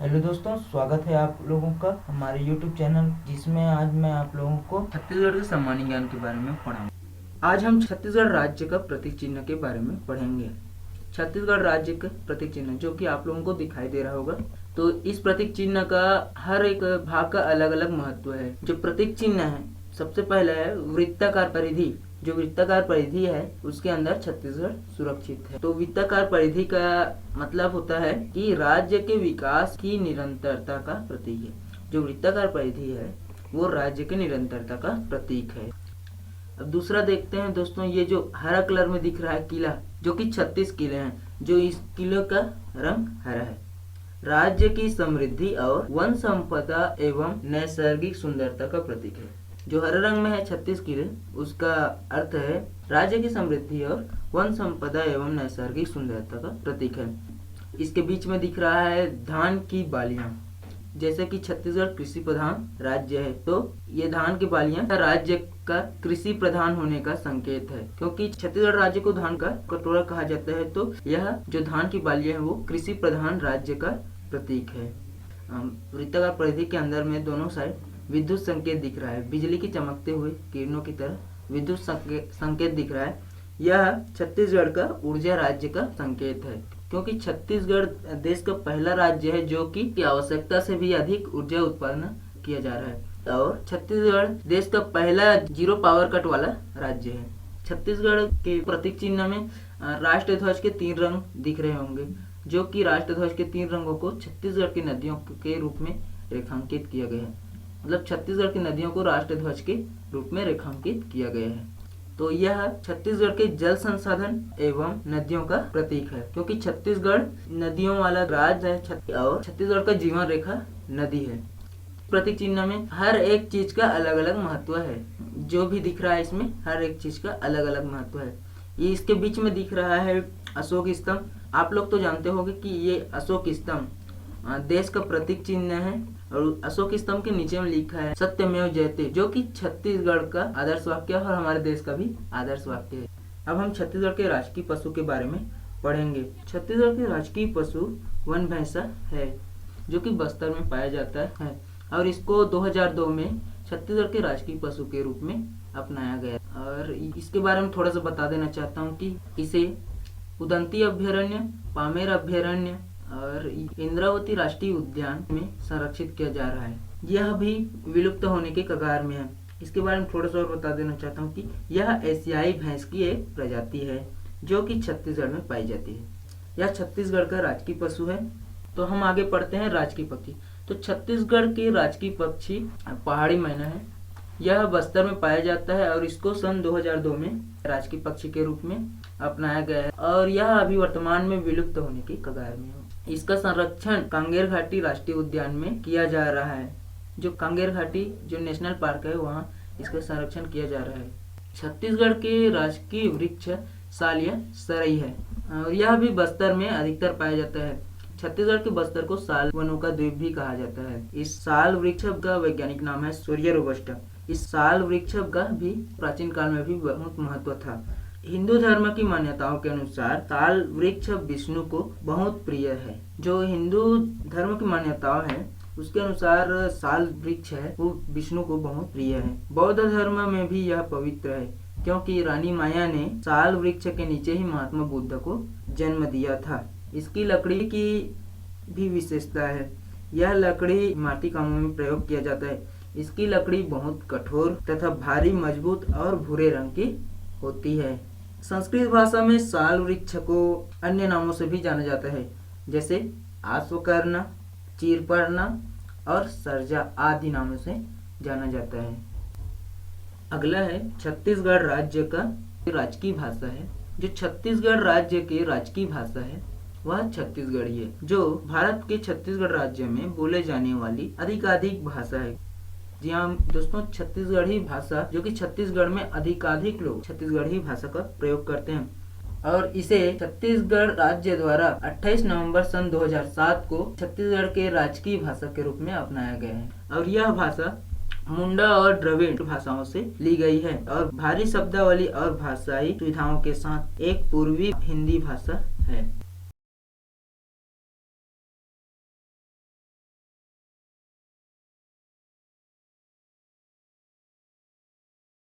Hello दोस्तों, स्वागत है आप लोगों का हमारे YouTube चैनल, जिसमें आज मैं आप लोगों को छत्तीसगढ़ के सामान्य ज्ञान के बारे में पढ़ाऊंगा। आज हम छत्तीसगढ़ राज्य का प्रतीक चिन्ह के बारे में पढ़ेंगे। छत्तीसगढ़ राज्य का प्रतीक चिन्ह जो कि आप लोगों को दिखाई दे रहा होगा, तो इस प्रतीक चिन्ह का हर एक भाग का अलग अलग महत्व है। जो प्रतीक चिन्ह है, सबसे पहले है वृत्ताकार परिधि। जो वृत्ताकार परिधि है उसके अंदर छत्तीसगढ़ सुरक्षित है। तो वृत्ताकार परिधि का मतलब होता है कि राज्य के विकास की निरंतरता का प्रतीक है। जो वृत्ताकार परिधि है वो राज्य की निरंतरता का प्रतीक है। अब दूसरा देखते हैं दोस्तों, ये जो हरा कलर में दिख रहा है किला, जो कि 36 किले हैं। जो इस किले का रंग हरा है, राज्य की समृद्धि और वन संपदा एवं नैसर्गिक सुंदरता का प्रतीक है। जो हरे रंग में है 36 किले, उसका अर्थ है राज्य की समृद्धि और वन संपदा एवं नैसर्गिक सुंदरता का प्रतीक है। इसके बीच में दिख रहा है धान की बालियां। जैसे कि छत्तीसगढ़ कृषि प्रधान राज्य है, तो ये धान की बालियां राज्य का कृषि प्रधान होने का संकेत है। क्योंकि छत्तीसगढ़ राज्य को धान का कटोरा कहा जाता है, तो यह जो धान की बालियां है वो कृषि प्रधान राज्य का प्रतीक है। वृत्ताकार परिधि के अंदर में दोनों साइड विद्युत संकेत दिख रहा है। बिजली की चमकते हुए किरणों की तरह विद्युत संकेत दिख रहा है। यह छत्तीसगढ़ का ऊर्जा राज्य का संकेत है, क्योंकि छत्तीसगढ़ देश का पहला राज्य है जो कि आवश्यकता से भी अधिक ऊर्जा उत्पादन किया जा रहा है। और छत्तीसगढ़ देश का पहला 0 पावर कट वाला राज्य है। छत्तीसगढ़ के प्रतीक चिन्ह में राष्ट्र ध्वज के 3 रंग दिख रहे होंगे, जो कि राष्ट्र ध्वज के 3 रंगों को छत्तीसगढ़ की नदियों के रूप में रेखांकित किया गया है। मतलब छत्तीसगढ़ की नदियों को राष्ट्र ध्वज के रूप में रेखांकित किया गया है। तो यह छत्तीसगढ़ के जल संसाधन एवं नदियों का प्रतीक है, क्योंकि छत्तीसगढ़ नदियों वाला राज्य है और छत्तीसगढ़ का जीवन रेखा नदी है। प्रतीक चिन्ह में हर एक चीज का अलग अलग महत्व है। जो भी दिख रहा है इसमें हर एक चीज का अलग अलग महत्व है। ये इसके बीच में दिख रहा है अशोक स्तंभ। आप लोग तो जानते होंगे कि ये अशोक स्तंभ देश का प्रतीक चिन्ह है। और अशोक स्तंभ के नीचे में लिखा है सत्यमेव जयते, जो कि छत्तीसगढ़ का आदर्श वाक्य और हमारे देश का भी आदर्श वाक्य है। अब हम छत्तीसगढ़ के राजकीय पशु के बारे में पढ़ेंगे। छत्तीसगढ़ के राजकीय पशु वन भैंसा है, जो कि बस्तर में पाया जाता है और इसको 2002 में छत्तीसगढ़ के राजकीय पशु के रूप में अपनाया गया। और इसके बारे में थोड़ा सा बता देना चाहता हूँ कि इसे उदंती अभ्यारण्य, पामेर अभ्यारण्य और इंद्रावती राष्ट्रीय उद्यान में संरक्षित किया जा रहा है। यह भी विलुप्त होने के कगार में है। इसके बारे में थोड़ा सा और बता देना चाहता हूँ कि यह एशियाई भैंस की एक प्रजाति है, जो कि छत्तीसगढ़ में पाई जाती है। यह छत्तीसगढ़ का राजकीय पशु है। तो हम आगे पढ़ते हैं राजकीय पक्षी। तो छत्तीसगढ़ के राजकीय पक्षी पहाड़ी मैना है। यह बस्तर में पाया जाता है और इसको सन 2002 में राजकीय पक्षी के रूप में अपनाया गया है और यह अभी वर्तमान में विलुप्त होने की कगार में है। इसका संरक्षण कांगेर घाटी राष्ट्रीय उद्यान में किया जा रहा है। जो कांगेर घाटी जो नेशनल पार्क है, वहाँ इसका संरक्षण किया जा रहा है। छत्तीसगढ़ के राजकीय वृक्ष साल या सरई है और यह भी बस्तर में अधिकतर पाया जाता है। छत्तीसगढ़ के बस्तर को साल वनों का द्वीप भी कहा जाता है। इस साल वृक्ष का वैज्ञानिक नाम है सूर्य रोबस्टा। इस साल वृक्ष का भी प्राचीन काल में भी बहुत महत्व था। हिंदू धर्म की मान्यताओं के अनुसार साल वृक्ष विष्णु को बहुत प्रिय है। जो हिंदू धर्म की मान्यताओं है उसके अनुसार साल वृक्ष है वो विष्णु को बहुत प्रिय है। बौद्ध धर्म में भी यह पवित्र है, क्योंकि रानी माया ने साल वृक्ष के नीचे ही महात्मा बुद्ध को जन्म दिया था। इसकी लकड़ी की भी विशेषता है। यह लकड़ी माटी कामों में प्रयोग किया जाता है। इसकी लकड़ी बहुत कठोर तथा भारी, मजबूत और भूरे रंग की होती है। संस्कृत भाषा में साल वृक्ष को अन्य नामों से भी जाना जाता है, जैसे आश्वकर्ण, चीरपर्ण और सरजा आदि नामों से जाना जाता है। अगला है छत्तीसगढ़ राज्य का राजकीय भाषा है। जो छत्तीसगढ़ राज्य की राजकीय भाषा है वह छत्तीसगढ़ी है, जो भारत के छत्तीसगढ़ राज्य में बोले जाने वाली अधिकाधिक भाषा है। जी हाँ दोस्तों, छत्तीसगढ़ी भाषा, जो कि छत्तीसगढ़ में अधिकाधिक लोग छत्तीसगढ़ी भाषा का प्रयोग करते हैं और इसे छत्तीसगढ़ राज्य द्वारा 28 नवंबर सन 2007 को छत्तीसगढ़ के राजकीय भाषा के रूप में अपनाया गया है। और यह भाषा मुंडा और द्रविड़ भाषाओं से ली गई है और भारी शब्दावली और भाषाई सुविधाओं के साथ एक पूर्वी हिंदी भाषा है।